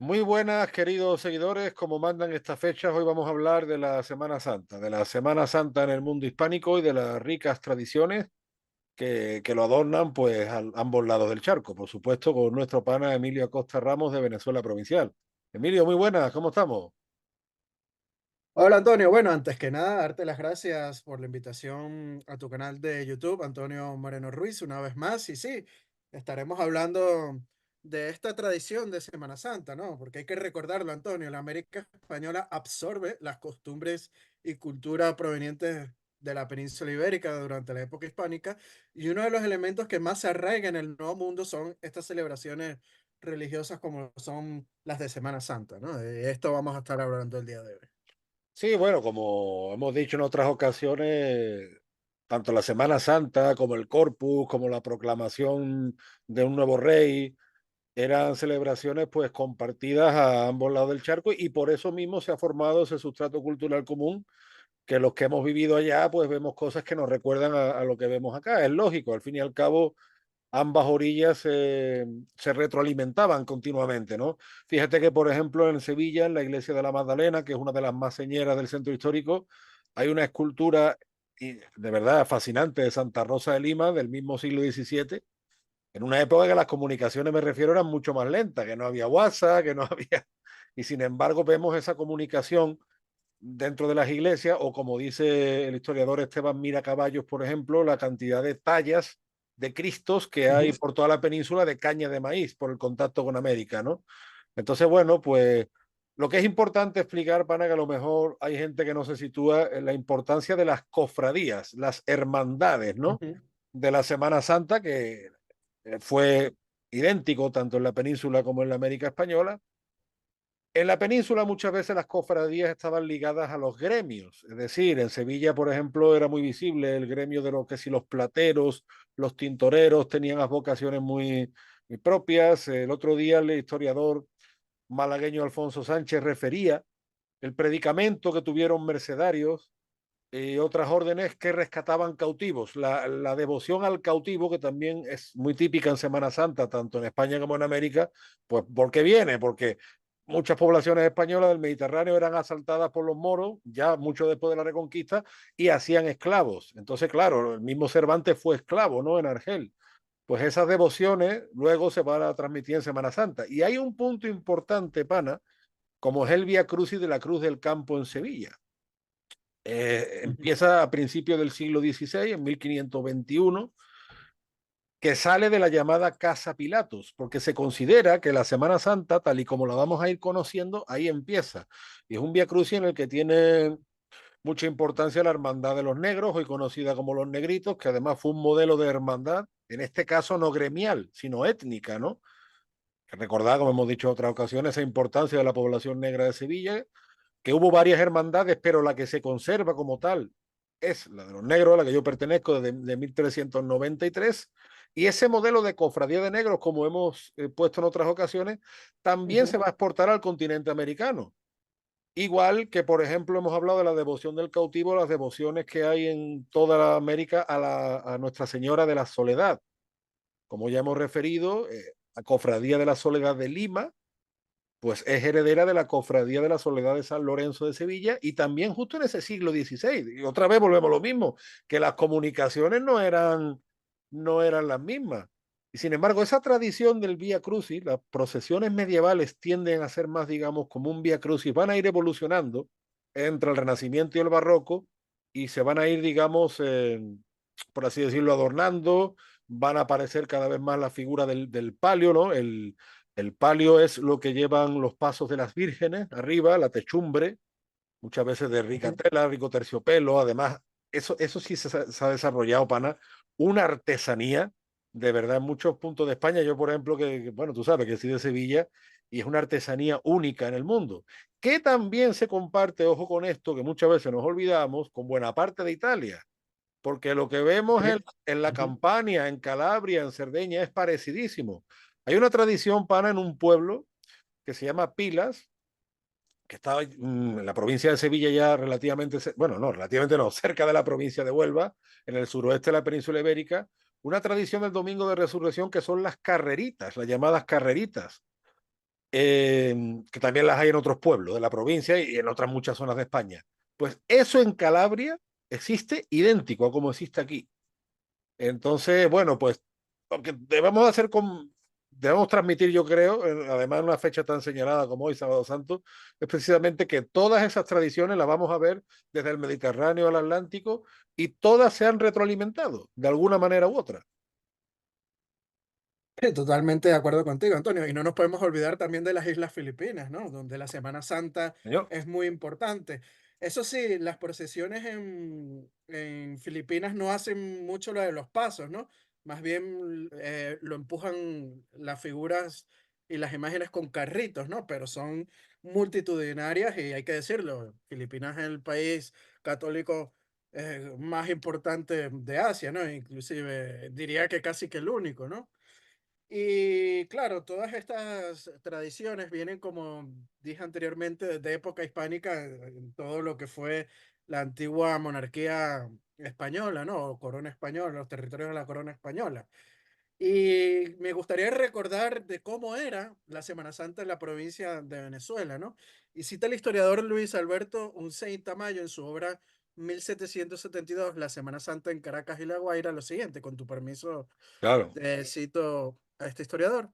Muy buenas, queridos seguidores. Como mandan estas fechas, hoy vamos a hablar de la Semana Santa en el mundo hispánico y de las ricas tradiciones que lo adornan pues a ambos lados del charco. Por supuesto, con nuestro pana Emilio Acosta Ramos de Venezuela Provincial. Emilio, muy buenas, ¿cómo estamos? Hola Antonio, bueno, antes que nada, darte las gracias por la invitación a tu canal de YouTube, Antonio Moreno Ruiz, una vez más. Y sí, estaremos hablando de esta tradición de Semana Santa, ¿no? Porque hay que recordarlo, Antonio, la América Española absorbe las costumbres y cultura provenientes de la península ibérica durante la época hispánica, y uno de los elementos que más se arraiga en el Nuevo Mundo son estas celebraciones religiosas como son las de Semana Santa, ¿no? De esto vamos a estar hablando el día de hoy. Sí, bueno, como hemos dicho en otras ocasiones, tanto la Semana Santa como el Corpus, como la proclamación de un nuevo rey, eran celebraciones pues compartidas a ambos lados del charco y por eso mismo se ha formado ese sustrato cultural común que los que hemos vivido allá pues vemos cosas que nos recuerdan a lo que vemos acá. Es lógico, al fin y al cabo ambas orillas se retroalimentaban continuamente, ¿no? Fíjate que, por ejemplo, en Sevilla, en la iglesia de la Magdalena, que es una de las más señeras del centro histórico, hay una escultura de verdad fascinante de Santa Rosa de Lima del mismo siglo XVII, en una época que las comunicaciones, me refiero, eran mucho más lentas, que no había WhatsApp, que no había... Y sin embargo vemos esa comunicación dentro de las iglesias, o como dice el historiador Esteban Mira Caballos, por ejemplo, la cantidad de tallas de Cristos que hay Ujú. por toda la península de caña de maíz por el contacto con América, ¿no? Entonces, bueno, pues lo que es importante explicar, pana, que a lo mejor hay gente que no se sitúa en la importancia de las cofradías, las hermandades, ¿no? Ujú. De la Semana Santa, que fue idéntico tanto en la península como en la América española. En la península muchas veces las cofradías estaban ligadas a los gremios, es decir, en Sevilla, por ejemplo, era muy visible el gremio de lo que si los plateros, los tintoreros tenían las vocaciones muy propias. El otro día el historiador malagueño Alfonso Sánchez refería el predicamento que tuvieron mercedarios y otras órdenes que rescataban cautivos. La devoción al cautivo, que también es muy típica en Semana Santa, tanto en España como en América, pues ¿por qué viene? Porque muchas poblaciones españolas del Mediterráneo eran asaltadas por los moros, ya mucho después de la Reconquista, y hacían esclavos. Entonces, claro, el mismo Cervantes fue esclavo, ¿no? En Argel. Pues esas devociones luego se van a transmitir en Semana Santa. Y hay un punto importante, pana, como es el Vía Crucis de la Cruz del Campo en Sevilla. Ujú. Empieza a principios del siglo XVI, en 1521, que sale de la llamada Casa Pilatos, porque se considera que la Semana Santa, tal y como la vamos a ir conociendo, ahí empieza. Y es un Vía Crucis en el que tiene mucha importancia la Hermandad de los Negros, hoy conocida como los Negritos, que además fue un modelo de hermandad, en este caso no gremial, sino étnica, ¿no? Recordad, como hemos dicho en otras ocasiones, esa importancia de la población negra de Sevilla, que hubo varias hermandades, pero la que se conserva como tal es la de los negros, a la que yo pertenezco desde de 1393, y ese modelo de cofradía de negros, como hemos puesto en otras ocasiones, también se Ujú. va a exportar al continente americano. Igual que, por ejemplo, hemos hablado de la devoción del cautivo, las devociones que hay en toda la América a Nuestra Señora de la Soledad. Como ya hemos referido, la Cofradía de la Soledad de Lima, pues es heredera de la Cofradía de la Soledad de San Lorenzo de Sevilla, y también justo en ese siglo XVI. Y otra vez volvemos a lo mismo, que las comunicaciones no eran las mismas. Y sin embargo, esa tradición del Vía Crucis, las procesiones medievales tienden a ser más, digamos, como un Vía Crucis, van a ir evolucionando entre el Renacimiento y el Barroco, y se van a ir, digamos, por así decirlo, adornando, van a aparecer cada vez más la figura del palio, ¿no? El palio es lo que llevan los pasos de las vírgenes arriba, la techumbre, muchas veces de rica Ujú. tela, rico terciopelo. Además, eso sí se ha desarrollado, pana, una artesanía de verdad en muchos puntos de España. Yo, por ejemplo, bueno, tú sabes que soy de Sevilla, y es una artesanía única en el mundo, que también se comparte, ojo con esto, que muchas veces nos olvidamos, con buena parte de Italia. Porque lo que vemos Sí. en la Ujú. Campania, en Calabria, en Cerdeña, es parecidísimo. Hay una tradición, pana, en un pueblo que se llama Pilas, que está en la provincia de Sevilla, ya relativamente, bueno, no, relativamente no, cerca de la provincia de Huelva, en el suroeste de la península ibérica, una tradición del Domingo de Resurrección que son las carreritas, las llamadas carreritas. que también las hay en otros pueblos de la provincia y en otras muchas zonas de España. Pues eso en Calabria existe idéntico a como existe aquí. Entonces, bueno, pues lo que debemos hacer debemos transmitir, yo creo, además en una fecha tan señalada como hoy, Sábado Santo, es precisamente que todas esas tradiciones las vamos a ver desde el Mediterráneo al Atlántico y todas se han retroalimentado de alguna manera u otra. Sí, totalmente de acuerdo contigo, Antonio. Y no nos podemos olvidar también de las Islas Filipinas, ¿no? Donde la Semana Santa Señor, es muy importante. Eso sí, las procesiones en Filipinas no hacen mucho lo de los pasos, ¿no? Más bien lo empujan las figuras y las imágenes con carritos, ¿no? Pero son multitudinarias y hay que decirlo, Filipinas es el país católico más importante de Asia, ¿no? Inclusive diría que casi que el único, ¿no? Y claro, todas estas tradiciones vienen, como dije anteriormente, desde época hispánica, en todo lo que fue la antigua monarquía española, ¿no? O corona española, los territorios de la corona española. Y me gustaría recordar de cómo era la Semana Santa en la provincia de Venezuela, ¿no? Y cita el historiador Luis Alberto Uncén Tamayo en su obra 1772, La Semana Santa en Caracas y La Guaira, lo siguiente, con tu permiso, claro. cito a este historiador.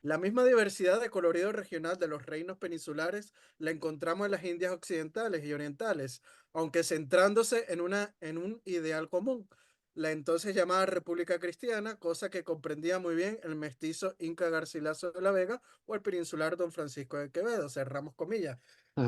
La misma diversidad de colorido regional de los reinos peninsulares la encontramos en las Indias occidentales y orientales, aunque centrándose en un ideal común, la entonces llamada República Cristiana, cosa que comprendía muy bien el mestizo Inca Garcilaso de la Vega o el peninsular Don Francisco de Quevedo, cerramos comillas.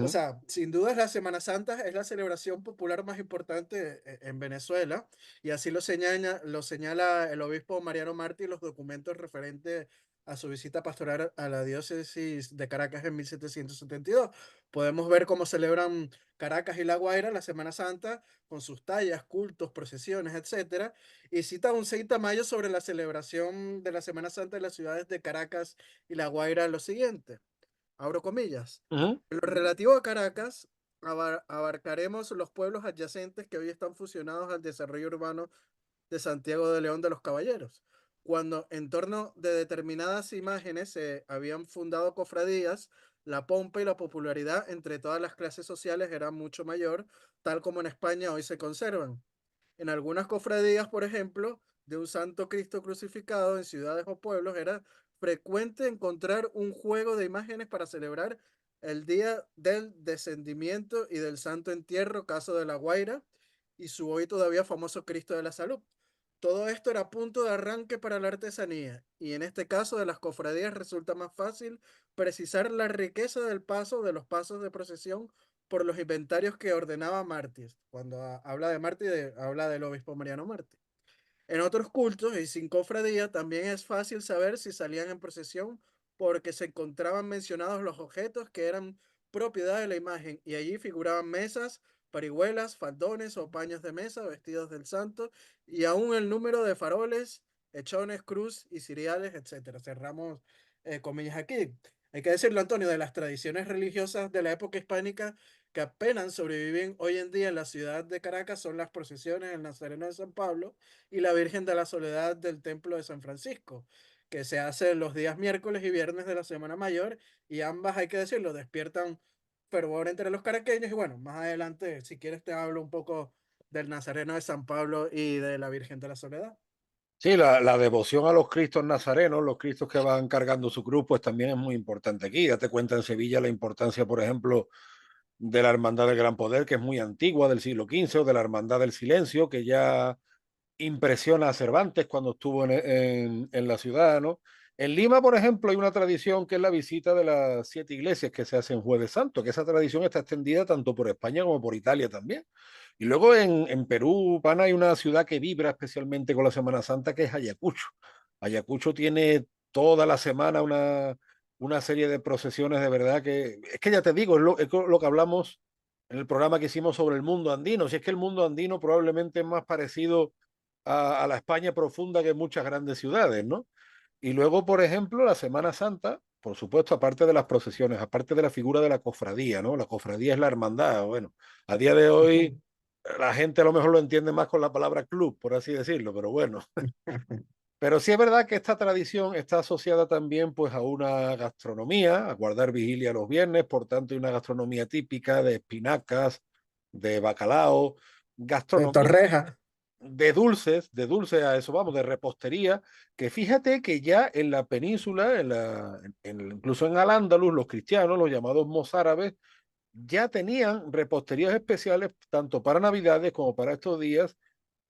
O Ujú, sea, sin duda la Semana Santa es la celebración popular más importante en Venezuela, y así lo señala el obispo Mariano Martí en los documentos referentes a su visita pastoral a la diócesis de Caracas en 1772. Podemos ver cómo celebran Caracas y La Guaira la Semana Santa con sus tallas, cultos, procesiones, etcétera. Y cita un 6 de mayo sobre la celebración de la Semana Santa en las ciudades de Caracas y La Guaira lo siguiente, abro comillas. ujú, En lo relativo a Caracas, abarcaremos los pueblos adyacentes que hoy están fusionados al desarrollo urbano de Santiago de León de los Caballeros, cuando en torno de determinadas imágenes se habían fundado cofradías, la pompa y la popularidad entre todas las clases sociales era mucho mayor, tal como en España hoy se conservan. En algunas cofradías, por ejemplo, de un Santo Cristo crucificado en ciudades o pueblos, era frecuente encontrar un juego de imágenes para celebrar el día del descendimiento y del Santo Entierro, caso de La Guaira, y su hoy todavía famoso Cristo de la Salud. Todo esto era punto de arranque para la artesanía, y en este caso de las cofradías resulta más fácil precisar la riqueza del paso, de los pasos de procesión por los inventarios que ordenaba Martí. Cuando habla de Martí, habla del obispo Mariano Martí. En otros cultos y sin cofradía también es fácil saber si salían en procesión porque se encontraban mencionados los objetos que eran propiedad de la imagen y allí figuraban mesas, parihuelas, faldones o paños de mesa vestidos del santo y aún el número de faroles, hechones, cruz y ciriales, etcétera. Cerramos comillas aquí. Hay que decirlo, Antonio, de las tradiciones religiosas de la época hispánica que apenas sobreviven hoy en día en la ciudad de Caracas son las procesiones del Nazareno de San Pablo y la Virgen de la Soledad del Templo de San Francisco, que se hace los días miércoles y viernes de la Semana Mayor, y ambas, hay que decirlo, despiertan fervor entre los caraqueños. Y bueno, más adelante, si quieres, te hablo un poco del Nazareno de San Pablo y de la Virgen de la Soledad. sí, la devoción a los Cristos nazarenos, los Cristos que van cargando su cruz, pues también es muy importante aquí. Date cuenta en Sevilla la importancia, por ejemplo, de la Hermandad del Gran Poder, que es muy antigua, del siglo XV, o de la Hermandad del Silencio, que ya impresiona a Cervantes cuando estuvo en la ciudad, ¿no? En Lima, por ejemplo, hay una tradición que es la visita de las siete iglesias que se hace en Jueves Santo, que esa tradición está extendida tanto por España como por Italia también. Y luego en Perú, Pana, hay una ciudad que vibra especialmente con la Semana Santa, que es Ayacucho. Ayacucho tiene toda la semana una serie de procesiones de verdad que, es que ya te digo, es lo que hablamos en el programa que hicimos sobre el mundo andino. Si es que el mundo andino probablemente es más parecido a la España profunda que muchas grandes ciudades, ¿no? Y luego, por ejemplo, la Semana Santa, por supuesto, aparte de las procesiones, aparte de la figura de la cofradía, ¿no? La cofradía es la hermandad. Bueno, a día de hoy la gente a lo mejor lo entiende más con la palabra club, por así decirlo, pero bueno. Pero sí es verdad que esta tradición está asociada también pues a una gastronomía, a guardar vigilia los viernes, por tanto hay una gastronomía típica de espinacas, de bacalao, De gastronomía Torreja. de dulces a eso vamos, de repostería, que fíjate que ya en la península, incluso en Al-Ándalus, los cristianos, los llamados mozárabes, ya tenían reposterías especiales tanto para Navidades como para estos días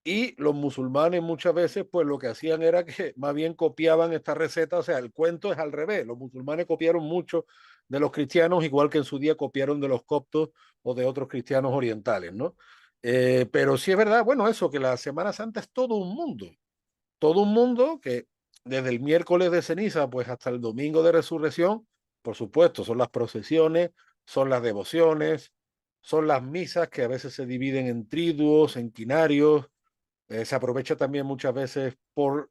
y los musulmanes muchas veces, pues lo que hacían era que más bien copiaban esta receta, o sea, el cuento es al revés. Los musulmanes copiaron mucho de los cristianos, igual que en su día copiaron de los coptos o de otros cristianos orientales, ¿no? Pero sí es verdad, bueno, eso, que la Semana Santa es todo un mundo que desde el miércoles de ceniza, pues hasta el domingo de resurrección, por supuesto, son las procesiones, son las devociones, son las misas que a veces se dividen en triduos, en quinarios, se aprovecha también muchas veces por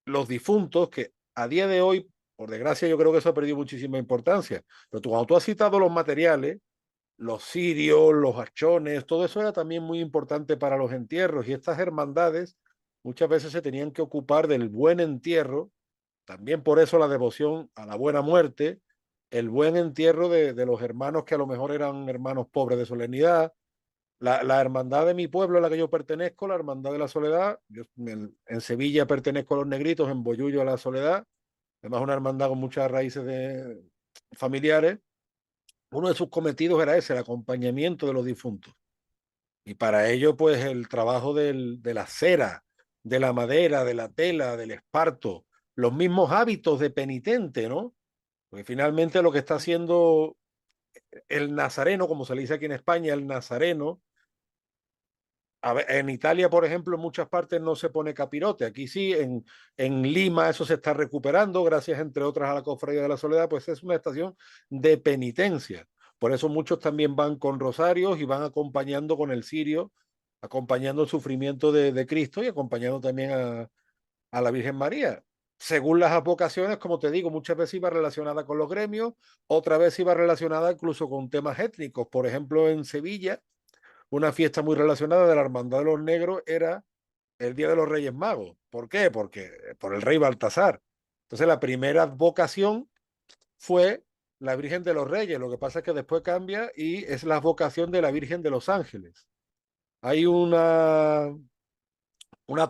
los difuntos, que a día de hoy, por desgracia, yo creo que eso ha perdido muchísima importancia. Pero tú, cuando tú has citado los materiales, los cirios, los hachones, todo eso era también muy importante para los entierros y estas hermandades muchas veces se tenían que ocupar del buen entierro, también por eso la devoción a la buena muerte, el buen entierro de los hermanos que a lo mejor eran hermanos pobres de solemnidad, la hermandad de mi pueblo a la que yo pertenezco, la Hermandad de la Soledad, yo en Sevilla pertenezco a los Negritos, en Boyullo a la Soledad, además una hermandad con muchas raíces familiares. Uno de sus cometidos era ese, el acompañamiento de los difuntos. Y para ello, pues el trabajo de la cera, de la madera, de la tela, del esparto, los mismos hábitos de penitente, ¿no? Porque finalmente lo que está haciendo el nazareno, como se le dice aquí en España, el nazareno, en Italia, por ejemplo, en muchas partes no se pone capirote. Aquí sí, en Lima eso se está recuperando, gracias, entre otras, a la Cofradía de la Soledad, pues es una estación de penitencia. Por eso muchos también van con rosarios y van acompañando con el cirio, acompañando el sufrimiento de Cristo y acompañando también a la Virgen María. Según las vocaciones, como te digo, muchas veces iba relacionada con los gremios, otra vez iba relacionada incluso con temas étnicos. Por ejemplo, en Sevilla, una fiesta muy relacionada de la Hermandad de los Negros era el Día de los Reyes Magos. ¿Por qué? Porque por el rey Baltasar. Entonces la primera vocación fue la Virgen de los Reyes. Lo que pasa es que después cambia y es la vocación de la Virgen de los Ángeles. Hay una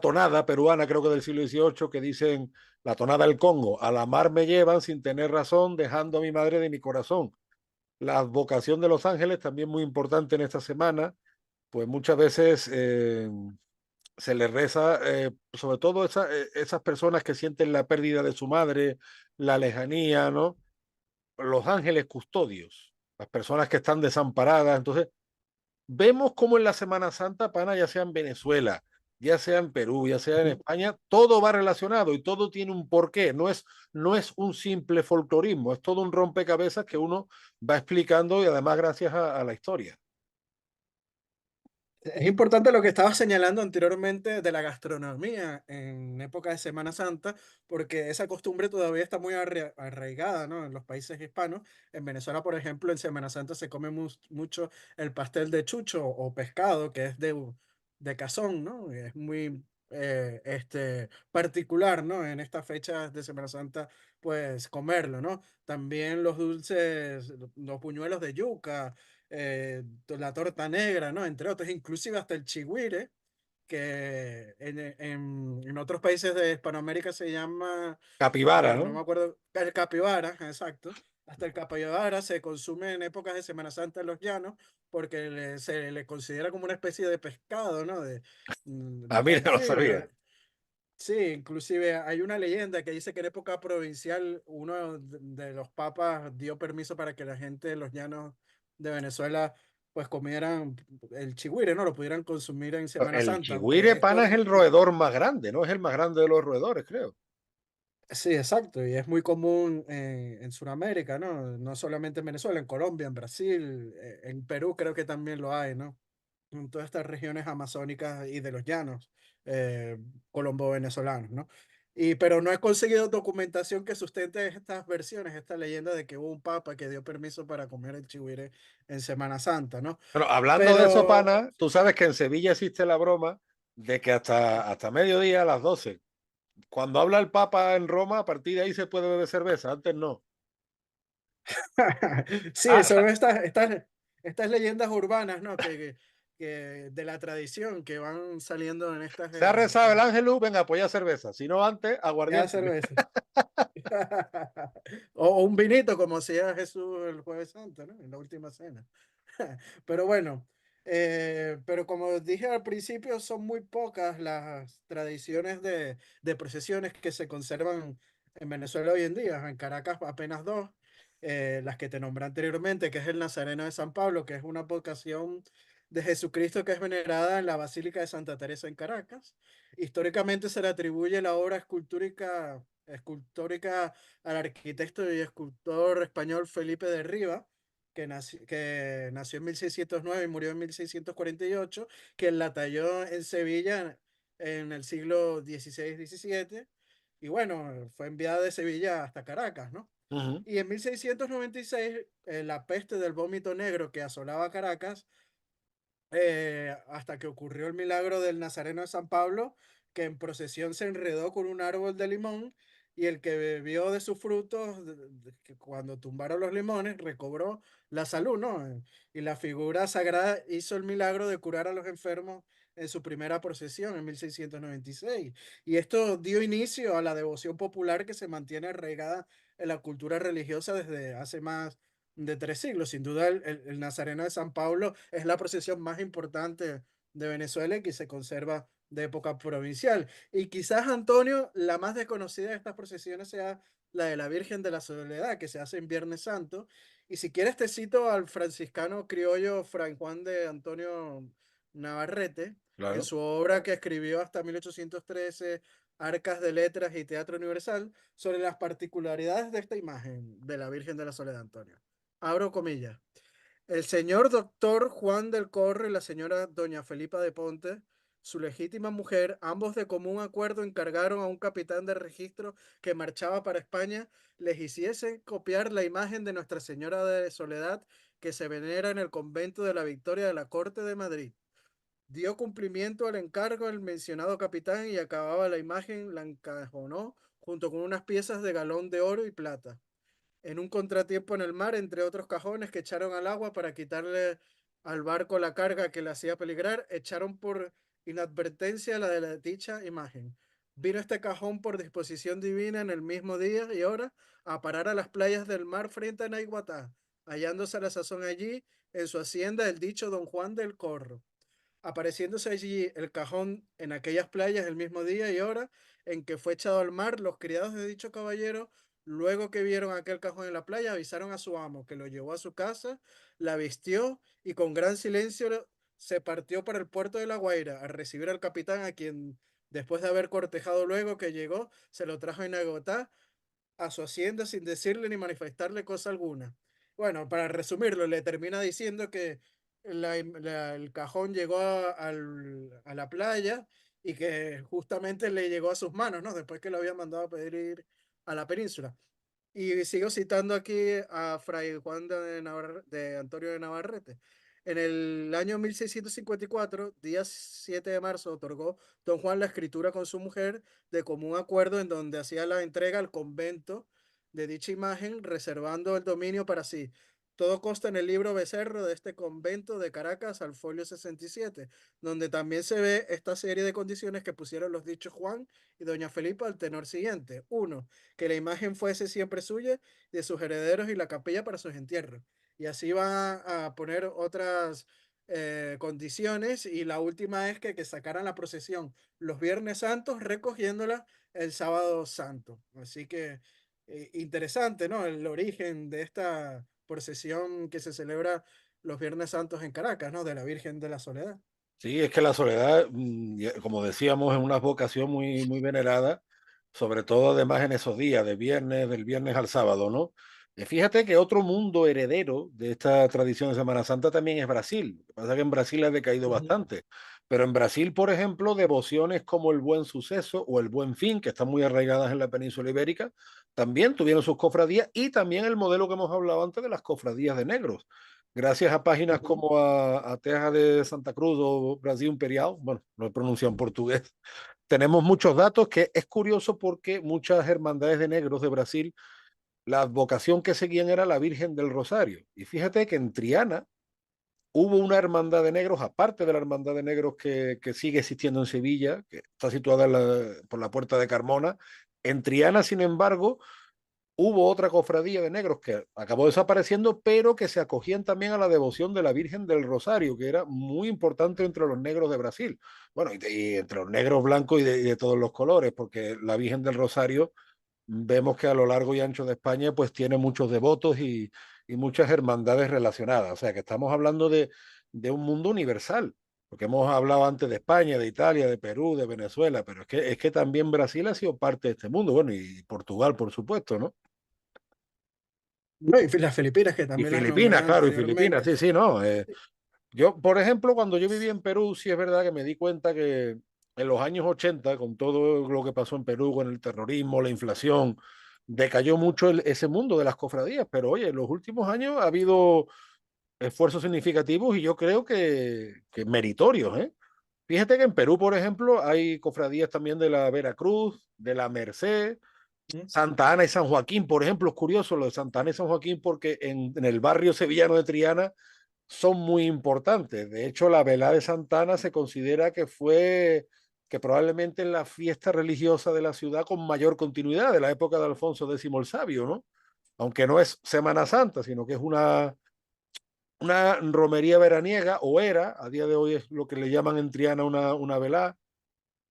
tonada peruana, creo que del siglo XVIII, que dicen la tonada del Congo: a la mar me llevan sin tener razón, dejando a mi madre de mi corazón. La vocación de los ángeles, también muy importante en esta semana, pues muchas veces se les reza, sobre todo esas personas que sienten la pérdida de su madre, la lejanía, ¿no? Los ángeles custodios, las personas que están desamparadas. Entonces, vemos cómo en la Semana Santa, pana, ya sea en Venezuela, ya sea en Perú, ya sea en España, todo va relacionado y todo tiene un porqué. No es un simple folclorismo, es todo un rompecabezas que uno va explicando y además gracias a la historia. Es importante lo que estaba señalando anteriormente de la gastronomía en época de Semana Santa, porque esa costumbre todavía está muy arraigada, ¿no? En los países hispanos. En Venezuela, por ejemplo, en Semana Santa se come mucho el pastel de chucho o pescado, que es de cazón, ¿no? Y es muy particular, ¿no? En estas fechas de Semana Santa, pues comerlo, ¿no? También los dulces, los buñuelos de yuca, la torta negra, ¿no? Entre otros, inclusive hasta el chigüire, que en otros países de Hispanoamérica se llama, Capibara, no ¿no? me acuerdo, el capibara, exacto. Hasta el capibara se consume en épocas de Semana Santa en los llanos porque se le considera como una especie de pescado, ¿no? Ah, mira, no lo Sí, sabía. sí, inclusive hay una leyenda que dice que en época provincial uno de los papas dio permiso para que la gente de los llanos de Venezuela pues comieran el chigüire, ¿no? Lo pudieran consumir en Semana El Santa, chigüire, aunque pana, esto, es el roedor más grande, ¿no? Es el más grande de los roedores, creo. sí, exacto, y es muy común en Sudamérica, ¿no? No solamente en Venezuela, en Colombia, en Brasil, en Perú creo que también lo hay, ¿no? En todas estas regiones amazónicas y de los llanos eh, colombo-venezolanos, ¿no? Pero no he conseguido documentación que sustente estas versiones, esta leyenda de que hubo un papa que dio permiso para comer el chigüire en Semana Santa, ¿no? Bueno, hablando de eso, Pero pana, tú sabes que en Sevilla existe la broma de que hasta mediodía, a las 12, cuando habla el Papa en Roma, a partir de ahí se puede beber cerveza, antes no. Sí, Ah, son estas leyendas urbanas, ¿no? Que de la tradición que van saliendo en estas... se ha rezado el Ángelus, venga, pues ya cerveza. Si no, antes, ya aguardiente. cerveza. O un vinito, como hacía Jesús el Jueves Santo, ¿no? En la última cena. Pero bueno, pero como dije al principio, son muy pocas las tradiciones de procesiones que se conservan en Venezuela hoy en día. En Caracas apenas dos, las que te nombré anteriormente, que es el Nazareno de San Pablo, que es una vocación de Jesucristo que es venerada en la Basílica de Santa Teresa en Caracas. Históricamente se le atribuye la obra escultórica al arquitecto y escultor español Felipe de Riva, que nació en 1609 y murió en 1648, que la talló en Sevilla en el siglo XVI-XVII, y bueno, fue enviada de Sevilla hasta Caracas, ¿no? Uh -huh. Y en 1696, la peste del vómito negro que asolaba Caracas, hasta que ocurrió el milagro del Nazareno de San Pablo, que en procesión se enredó con un árbol de limón y el que bebió de sus frutos, que cuando tumbaron los limones, recobró la salud, ¿no? Y la figura sagrada hizo el milagro de curar a los enfermos en su primera procesión en 1696. Y esto dio inicio a la devoción popular que se mantiene arraigada en la cultura religiosa desde hace más de 3 siglos. Sin duda, el Nazareno de San Pablo es la procesión más importante de Venezuela y que se conserva de época provincial. Y quizás, Antonio, la más desconocida de estas procesiones sea la de la Virgen de la Soledad, que se hace en Viernes Santo. Y si quieres, te cito al franciscano criollo Fray Juan de Antonio Navarrete, en Claro. su obra que escribió hasta 1813, Arcas de Letras y Teatro Universal, sobre las particularidades de esta imagen de la Virgen de la Soledad, Antonio. Abro comillas. El señor doctor Juan del Corro y la señora doña Felipa de Ponte, su legítima mujer, ambos de común acuerdo encargaron a un capitán de registro que marchaba para España, les hiciese copiar la imagen de Nuestra Señora de Soledad que se venera en el convento de la Victoria de la Corte de Madrid. Dio cumplimiento al encargo el mencionado capitán y acababa la imagen, la encajonó junto con unas piezas de galón de oro y plata en un contratiempo en el mar, entre otros cajones que echaron al agua para quitarle al barco la carga que le hacía peligrar, echaron por inadvertencia la de la dicha imagen. Vino este cajón por disposición divina en el mismo día y hora a parar a las playas del mar frente a Naiguatá, hallándose a la sazón allí en su hacienda el dicho don Juan del Corro, apareciéndose allí el cajón en aquellas playas el mismo día y hora en que fue echado al mar, los criados de dicho caballero, luego que vieron aquel cajón en la playa, avisaron a su amo, que lo llevó a su casa, la vistió y con gran silencio se partió para el puerto de La Guaira a recibir al capitán, a quien, después de haber cortejado luego que llegó, se lo trajo en Agotá a su hacienda sin decirle ni manifestarle cosa alguna. Bueno, para resumirlo, le termina diciendo que el cajón llegó a la playa y que justamente le llegó a sus manos, ¿no? Después que lo había mandado a pedir ir a la península. Y sigo citando aquí a Fray Juan de Antonio de Navarrete. En el año 1654, día 7 de marzo, otorgó don Juan la escritura con su mujer de común acuerdo en donde hacía la entrega al convento de dicha imagen, reservando el dominio para sí. Todo consta en el libro Becerro de este convento de Caracas al folio 67, donde también se ve esta serie de condiciones que pusieron los dichos Juan y doña Felipa al tenor siguiente. Uno, que la imagen fuese siempre suya, de sus herederos y la capilla para sus entierros. Y así van a poner otras condiciones y la última es que sacaran la procesión los Viernes Santos recogiéndola el Sábado Santo. Así que interesante, ¿no? El origen de esta procesión que se celebra los Viernes Santos en Caracas, ¿no? De la Virgen de la Soledad. Sí, es que la soledad, como decíamos, es una vocación muy, muy venerada, sobre todo además en esos días, de viernes, del viernes al sábado, ¿no? Fíjate que otro mundo heredero de esta tradición de Semana Santa también es Brasil. Lo que pasa es que en Brasil ha decaído Ujú. bastante. Pero en Brasil, por ejemplo, devociones como el Buen Suceso o el Buen Fin, que están muy arraigadas en la península ibérica, también tuvieron sus cofradías y también el modelo que hemos hablado antes de las cofradías de negros gracias a páginas Ujú. como a Teja de Santa Cruz o Brasil Imperial, bueno, no he pronunciado en portugués, tenemos muchos datos que es curioso porque muchas hermandades de negros de Brasil, la advocación que seguían era la Virgen del Rosario. Y fíjate que en Triana hubo una hermandad de negros, aparte de la hermandad de negros que sigue existiendo en Sevilla, que está situada por la Puerta de Carmona. En Triana, sin embargo, hubo otra cofradía de negros que acabó desapareciendo, pero que se acogían también a la devoción de la Virgen del Rosario, que era muy importante entre los negros de Brasil. Bueno, y entre los negros blancos y de todos los colores, porque la Virgen del Rosario vemos que a lo largo y ancho de España pues tiene muchos devotos y muchas hermandades relacionadas. O sea que estamos hablando de un mundo universal, porque hemos hablado antes de España, de Italia, de Perú, de Venezuela, pero es que también Brasil ha sido parte de este mundo, bueno, y Portugal, por supuesto, ¿no? No, y las Filipinas, que Y también las nombré Filipinas, claro, y Filipinas, anteriormente. sí, sí, no. Yo, por ejemplo, cuando yo viví en Perú, sí es verdad que me di cuenta que en los años 80, con todo lo que pasó en Perú, con el terrorismo, la inflación, decayó mucho ese mundo de las cofradías, pero oye, en los últimos años ha habido esfuerzos significativos y yo creo que meritorios, ¿eh? Fíjate que en Perú, por ejemplo, hay cofradías también de la Veracruz, de la Merced, ¿Mm? Santa Ana y San Joaquín. Por ejemplo, es curioso lo de Santa Ana y San Joaquín porque en el barrio sevillano de Triana son muy importantes. De hecho, la velada de Santa Ana se considera que probablemente es la fiesta religiosa de la ciudad con mayor continuidad de la época de Alfonso X el Sabio, ¿no? Aunque no es Semana Santa, sino que es una romería veraniega, o era, a día de hoy es lo que le llaman en Triana una velada.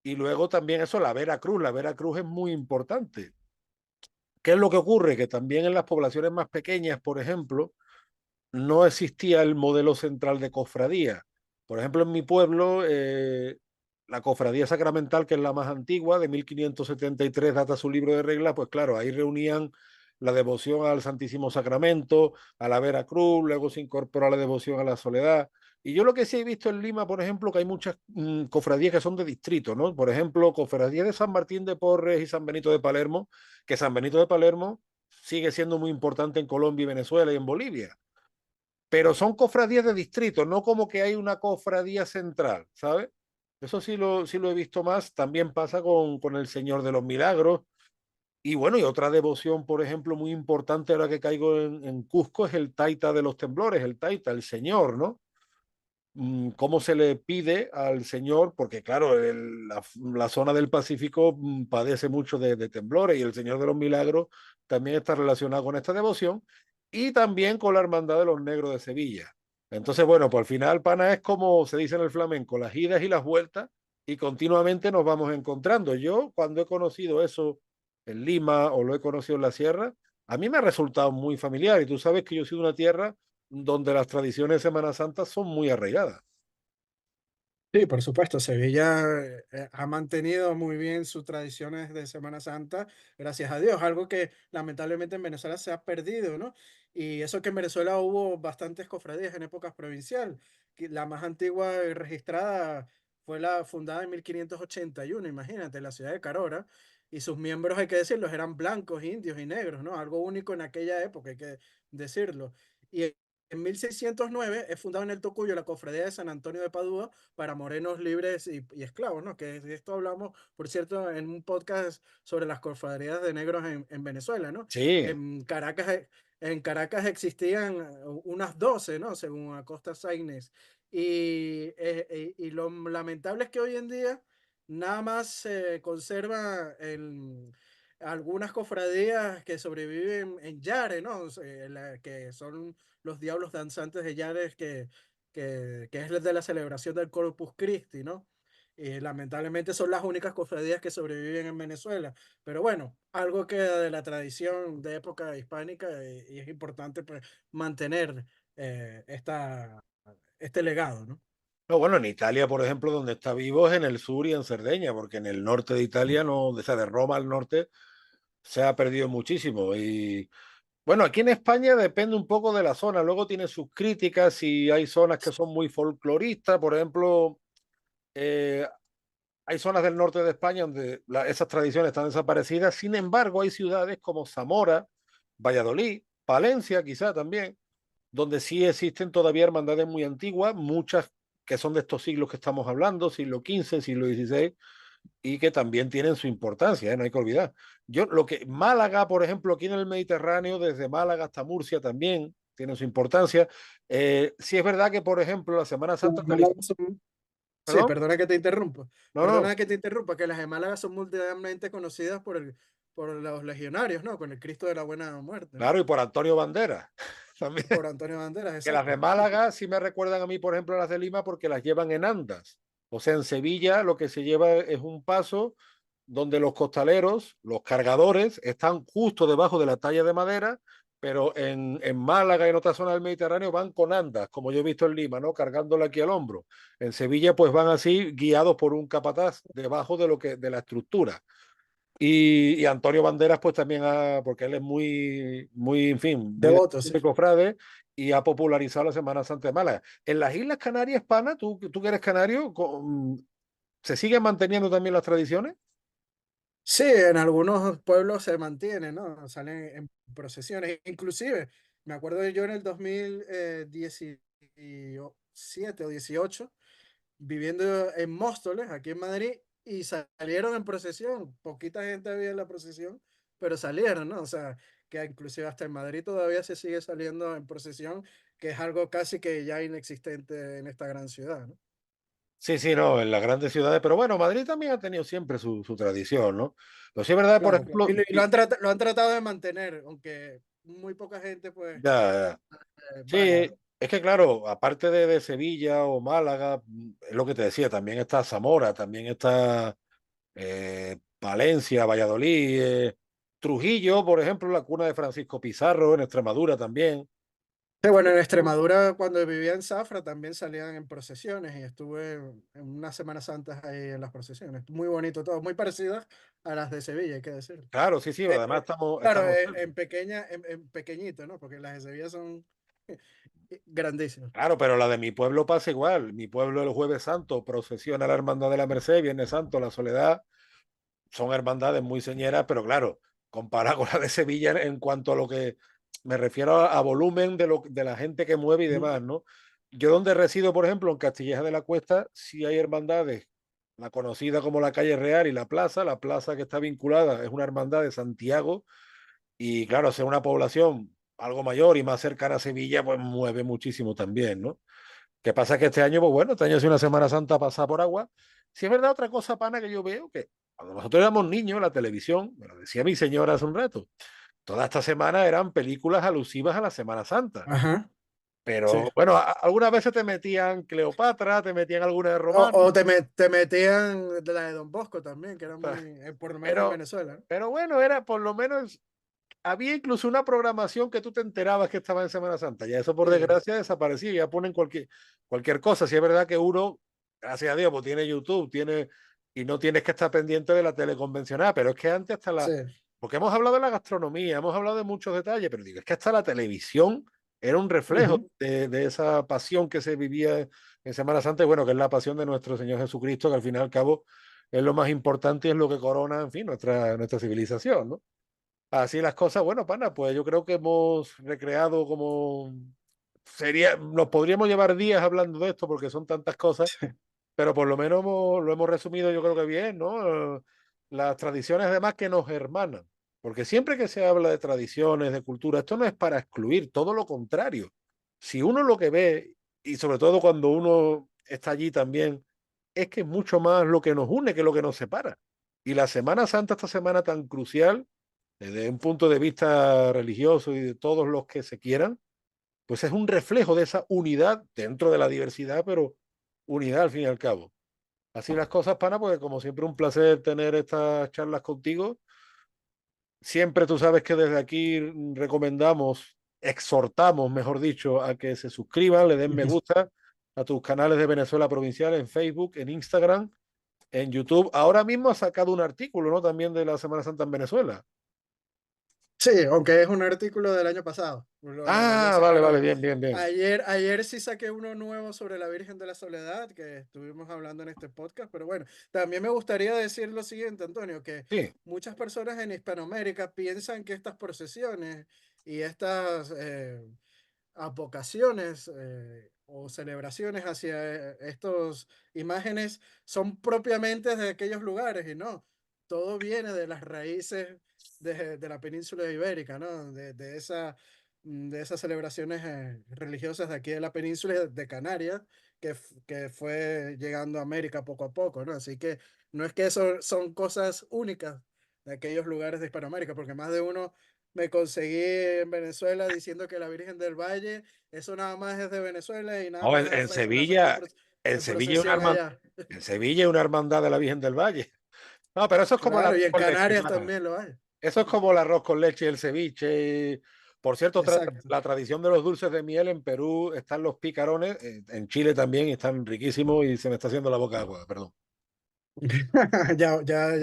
Y luego también eso, la Veracruz es muy importante. ¿Qué es lo que ocurre? Que también en las poblaciones más pequeñas, por ejemplo, no existía el modelo central de cofradía. Por ejemplo, en mi pueblo, la cofradía sacramental, que es la más antigua, de 1573 data su libro de reglas, pues claro, ahí reunían la devoción al Santísimo Sacramento, a la Vera Cruz, luego se incorporó la devoción a la Soledad. Y yo lo que sí he visto en Lima, por ejemplo, que hay muchas cofradías que son de distrito, ¿no? Por ejemplo, cofradía de San Martín de Porres y San Benito de Palermo, que San Benito de Palermo sigue siendo muy importante en Colombia y Venezuela y en Bolivia, pero son cofradías de distrito, no como que hay una cofradía central, ¿sabes? Eso sí lo he visto más. También pasa con el Señor de los Milagros. Y bueno, y otra devoción, por ejemplo, muy importante ahora que caigo en Cusco es el Taita de los Temblores, el Taita, el Señor, ¿no? Cómo se le pide al Señor, porque claro, la zona del Pacífico padece mucho de temblores y el Señor de los Milagros también está relacionado con esta devoción y también con la Hermandad de los Negros de Sevilla. Entonces, bueno, pues al final, pana, es como se dice en el flamenco, las idas y las vueltas y continuamente nos vamos encontrando. Yo, cuando he conocido eso en Lima o lo he conocido en la sierra, a mí me ha resultado muy familiar y tú sabes que yo soy de una tierra donde las tradiciones de Semana Santa son muy arraigadas. Sí, por supuesto, Sevilla ha mantenido muy bien sus tradiciones de Semana Santa, gracias a Dios, algo que lamentablemente en Venezuela se ha perdido, ¿no? Y eso que en Venezuela hubo bastantes cofradías en épocas provincial, que la más antigua registrada fue la fundada en 1581, imagínate, en la ciudad de Carora, y sus miembros, hay que decirlo, eran blancos, indios y negros, ¿no? Algo único en aquella época, hay que decirlo. Y en 1609 es fundada en el Tocuyo la Cofradía de San Antonio de Padua para morenos libres y esclavos, ¿no? Que de esto hablamos, por cierto, en un podcast sobre las cofradías de negros en Venezuela, ¿no? Sí, En Caracas, en Caracas existían unas 12, ¿no? Según Acosta Sainz. Y lo lamentable es que hoy en día nada más se conserva algunas cofradías que sobreviven en Yare, ¿no? Que son los diablos danzantes de Yare, que es el de la celebración del Corpus Christi, ¿no? Y lamentablemente son las únicas cofradías que sobreviven en Venezuela. Pero bueno, algo queda de la tradición de época hispánica y es importante pues, mantener este legado, ¿no? no, bueno, en Italia, por ejemplo, donde está vivo es en el sur y en Cerdeña, porque en el norte de Italia, no, o sea, de Roma al norte, se ha perdido muchísimo. Y bueno, aquí en España depende un poco de la zona. Luego tiene sus críticas y hay zonas que son muy folcloristas. Por ejemplo, eh, hay zonas del norte de España donde esas tradiciones están desaparecidas. Sin embargo, hay ciudades como Zamora, Valladolid, Palencia, quizá también, donde sí existen todavía hermandades muy antiguas, muchas que son de estos siglos que estamos hablando, siglo XV, siglo XVI, y que también tienen su importancia, ¿eh? No hay que olvidar. Yo, lo que Málaga, por ejemplo, aquí en el Mediterráneo, desde Málaga hasta Murcia también tiene su importancia. Sí es verdad que, por ejemplo, la Semana Las Santa de Málaga son- Sí, ¿Perdón? perdona que te interrumpa. No, no. Perdona que te interrumpa, que las de Málaga son mundialmente conocidas por los legionarios, ¿no? Con el Cristo de la Buena Muerte, ¿no? Claro, y por Antonio Banderas también. Por Antonio Banderas, Que las de exacto. Málaga sí me recuerdan a mí, por ejemplo, las de Lima, porque las llevan en andas. O sea, en Sevilla lo que se lleva es un paso donde los costaleros, los cargadores, están justo debajo de la talla de madera, pero en Málaga y en otras zonas del Mediterráneo van con andas, como yo he visto en Lima, ¿no? Cargándole aquí al hombro. En Sevilla, pues van así, guiados por un capataz, debajo de la estructura. Y Antonio Banderas, pues también porque él es muy, en fin, muy Devoto, sí. de cofrade y ha popularizado la Semana Santa de Málaga. En las Islas Canarias, pana, tú que eres canario, ¿se siguen manteniendo también las tradiciones? Sí, en algunos pueblos se mantiene, ¿no? Salen en procesiones. Inclusive, me acuerdo yo en el 2017 o 18 viviendo en Móstoles, aquí en Madrid, y salieron en procesión. Poquita gente había en la procesión, pero salieron, ¿no? O sea, que inclusive hasta en Madrid todavía se sigue saliendo en procesión, que es algo casi que ya inexistente en esta gran ciudad, ¿no? Sí, sí, no, en las grandes ciudades, pero bueno, Madrid también ha tenido siempre su tradición, ¿no? Pero sí es verdad, por Claro, claro. ejemplo, Lo han tratado de mantener, aunque muy poca gente, pues, ya, ya. vaya, Sí, ¿no? es que claro, aparte de Sevilla o Málaga, es lo que te decía, también está Zamora, también está Palencia, Valladolid, Trujillo, por ejemplo, la cuna de Francisco Pizarro, en Extremadura también. Sí, bueno, en Extremadura, cuando vivía en Zafra, también salían en procesiones y estuve en unas Semanas Santas ahí en las procesiones. Muy bonito todo, muy parecidas a las de Sevilla, hay que decir. Claro, sí, sí, además Claro, estamos cerca. en pequeña, en pequeñito, ¿no? Porque las de Sevilla son grandísimas. Claro, pero la de mi pueblo pasa igual. Mi pueblo el Jueves Santo procesiona la Hermandad de la Merced, Viernes Santo, la Soledad. Son hermandades muy señeras, pero claro, comparado con la de Sevilla en cuanto a lo que me refiero a volumen de la gente que mueve y Ujú. demás, ¿no? Yo donde resido, por ejemplo, en Castilleja de la Cuesta, sí hay hermandades, la conocida como la Calle Real y la plaza que está vinculada es una hermandad de Santiago y claro, ser una población algo mayor y más cercana a Sevilla, pues mueve muchísimo también, ¿no? ¿Qué pasa? Que este año, pues bueno, este año ha sido una Semana Santa pasada por agua. Si es verdad, otra cosa, pana, que yo veo que cuando nosotros éramos niños, la televisión, me lo decía mi señora hace un rato, toda esta semana eran películas alusivas a la Semana Santa. Ajá, sí. Pero bueno, algunas veces te metían Cleopatra, te metían alguna de Romano, Te metían de la de Don Bosco también, que era muy, por lo menos en pero, Venezuela, ¿no? pero bueno, era por lo menos, había incluso una programación que tú te enterabas que estaba en Semana Santa. Ya eso por Sí, desgracia desaparecía, ya ponen cualquier cosa. Si es verdad que uno, gracias a Dios, pues tiene YouTube, y no tienes que estar pendiente de la tele convencional, pero es que antes hasta sí. porque hemos hablado de la gastronomía, hemos hablado de muchos detalles, pero digo, es que hasta la televisión era un reflejo Ujú. de esa pasión que se vivía en Semana Santa, y bueno, que es la pasión de nuestro Señor Jesucristo, que al fin y al cabo es lo más importante y es lo que corona, en fin, nuestra civilización, ¿no? Así las cosas, bueno, pana, pues yo creo que hemos recreado como nos podríamos llevar días hablando de esto porque son tantas cosas, pero por lo menos lo hemos resumido yo creo que bien, ¿no? Las tradiciones además que nos hermanan, porque siempre que se habla de tradiciones, de cultura, esto no es para excluir, todo lo contrario. Si uno lo que ve, y sobre todo cuando uno está allí también, es que es mucho más lo que nos une que lo que nos separa. Y la Semana Santa, esta semana tan crucial, desde un punto de vista religioso y de todos los que se quieran, pues es un reflejo de esa unidad dentro de la diversidad, pero unidad al fin y al cabo. Así las cosas, pana, pues como siempre un placer tener estas charlas contigo. Siempre tú sabes que desde aquí recomendamos, exhortamos, mejor dicho, a que se suscriban, le den me gusta a tus canales de Venezuela Provincial en Facebook, en Instagram, en YouTube. Ahora mismo ha sacado un artículo, ¿no? También de la Semana Santa en Venezuela. Sí, aunque es un artículo del año pasado. Lo volví a Ah, vale, sacar vale, hoy. bien, bien, bien. Ayer sí saqué uno nuevo sobre la Virgen de la Soledad, que estuvimos hablando en este podcast, pero bueno, también me gustaría decir lo siguiente, Antonio, que Sí, muchas personas en Hispanoamérica piensan que estas procesiones y estas advocaciones o celebraciones hacia estos imágenes son propiamente de aquellos lugares y no, todo viene de las raíces de la península ibérica, ¿no? De esas celebraciones religiosas de aquí de la península de Canarias, que fue llegando a América poco a poco, ¿no? Así que no es que eso son cosas únicas de aquellos lugares de Hispanoamérica, porque más de uno me conseguí en Venezuela diciendo que la Virgen del Valle, eso nada más es de Venezuela y nada No, más la sacan En en Sevilla procesión allá. En Sevilla una hermandad de la Virgen del Valle. No, pero eso es como el Claro, arroz y en con leche, Canarias claro. también lo hay. Eso es como el arroz con leche y el ceviche. Por cierto, Exacto. la tradición de los dulces de miel en Perú están los picarones, en Chile también y están riquísimos y se me está haciendo la boca agua, perdón. Ya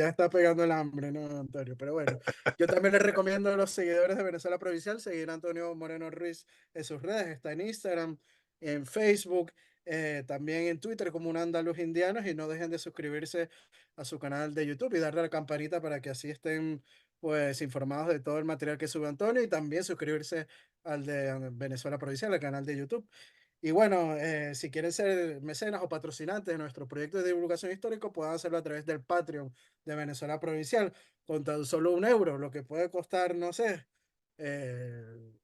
está pegando el hambre, ¿no, Antonio? Pero bueno, yo también les recomiendo a los seguidores de Venezuela Provincial seguir a Antonio Moreno Ruiz en sus redes. Está en Instagram, en Facebook, también en Twitter como un andaluz indianos y no dejen de suscribirse a su canal de YouTube y darle a la campanita para que así estén pues informados de todo el material que sube Antonio y también suscribirse al de Venezuela Provincial, al canal de YouTube. Y bueno, si quieren ser mecenas o patrocinantes de nuestro proyecto de divulgación histórico, pueden hacerlo a través del Patreon de Venezuela Provincial, con tan solo 1 euro, lo que puede costar, no sé,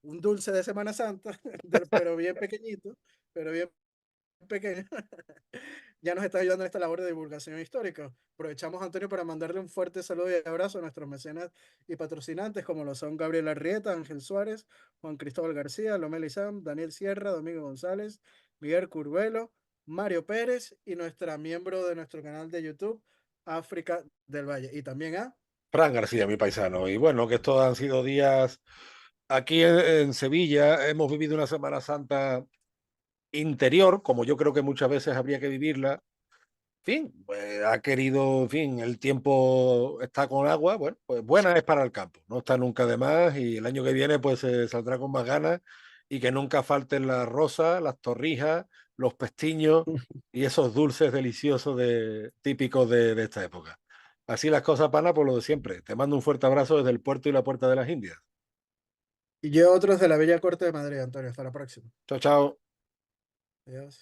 un dulce de Semana Santa, pero bien pequeñito, pero bien pequeño. Ya nos está ayudando en esta labor de divulgación histórica. Aprovechamos, Antonio, para mandarle un fuerte saludo y abrazo a nuestros mecenas y patrocinantes, como lo son Gabriel Arrieta, Ángel Suárez, Juan Cristóbal García, Lomel Izam, Daniel Sierra, Domingo González, Miguel Curvelo, Mario Pérez y nuestra miembro de nuestro canal de YouTube, África del Valle. Y también a... Fran García, mi paisano. Y bueno, que estos han sido días aquí en Sevilla. Hemos vivido una Semana Santa interior, como yo creo que muchas veces habría que vivirla. Fin, ha querido, en fin, el tiempo está con agua, bueno, pues buena es para el campo, no está nunca de más y el año que viene pues se saldrá con más ganas y que nunca falten las rosas, las torrijas, los pestiños y esos dulces deliciosos típicos de esta época. Así las cosas, pana, por lo de siempre. Te mando un fuerte abrazo desde el puerto y la puerta de las Indias. Y yo otros de la Bella Corte de Madrid, Antonio. Hasta la próxima. Chao, chao. Adiós.